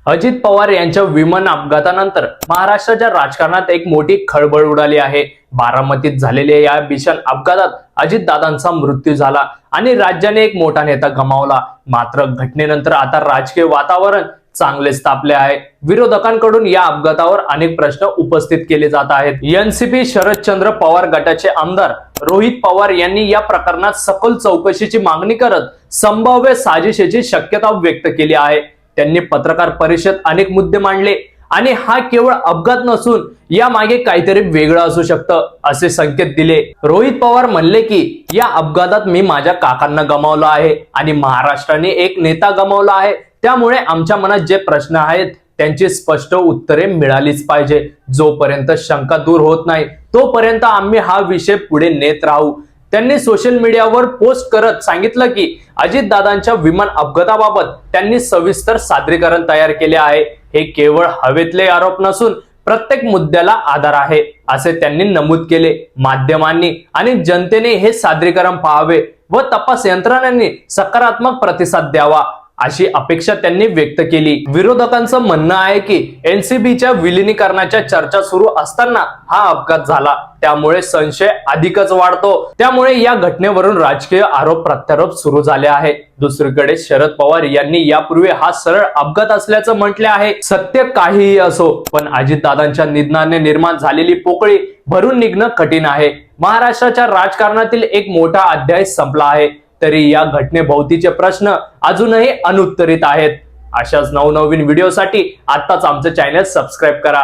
अजित पवार यांच्या विमान अपघातानंतर महाराष्ट्राच्या राजकारणात एक मोठी खळबळ उडाली आहे। बारामतीत झालेल्या या भीषण अपघातात अजितदादांचा मृत्यू झाला आणि राज्याने एक मोठा नेता गमावला। मात्र घटनेनंतर आता राजकीय वातावरण चांगलेच तापले आहे। विरोधकांकडून या अपघातावर अनेक प्रश्न उपस्थित केले जात आहेत। एनसीपी शरदचंद्र पवार गटाचे आमदार रोहित पवार यांनी या प्रकरणात सखोल चौकशीची मागणी करत संभाव्य साजिशेची शक्यता व्यक्त केली आहे। त्यांनी पत्रकार परिषदेत अनेक मुद्दे मांडले आणि हा केवळ अपघात नसून या मागे काहीतरी वेगळं असू शकतं असे संकेत दिले। रोहित पवार म्हणले की या अपघातात मी माझ्या काकांना गमावलं आहे आणि महाराष्ट्राने एक नेता गमावला आहे, त्यामुळे आमच्या मनात जे प्रश्न आहेत त्यांची स्पष्ट उत्तरे मिळालीच पाहिजे। जोपर्यंत शंका दूर होत नाही तोपर्यंत आम्ही हा विषय पुढे नेत राहू। त्यांनी सोशल मीडियावर पोस्ट करत सांगितलं की अजितदादांच्या विमान अपघाताबाबत त्यांनी सविस्तर सादरीकरण तयार केले आहे। हे केवळ हवेतले आरोप नसून प्रत्येक मुद्द्याला आधार आहे असे त्यांनी नमूद केले। माध्यमांनी आणि जनतेने हे सादरीकरण पाहावे व तपास यंत्रणांनी सकारात्मक प्रतिसाद द्यावा अशी अपेक्षा त्यांनी व्यक्त केली। विरोधकांचं म्हणणं आहे की एनसीबीच्या विलीनीकरणाच्या चर्चा सुरू असताना हा अपघात झाला, त्यामुळे संशय अधिकच वाढतो। त्यामुळे या घटनेवरून राजकीय आरोप प्रत्यारोप सुरू झाले आहे। दुसरीकडे शरद पवार यांनी यापूर्वी हा सरळ अपघात असल्याचं म्हटले आहे। सत्य काहीही असो, पण अजितदादांच्या निधनाने निर्माण झालेली पोकळी भरून निघणं कठीण आहे। महाराष्ट्राच्या राजकारणातील एक मोठा अध्याय संपला आहे, तरी या घटनेभोवतीचे प्रश्न अजूनही अनुत्तरित आहेत। अशाच नवनवीन व्हिडिओसाठी आत्ताच आमचं चॅनल सबस्क्राईब करा।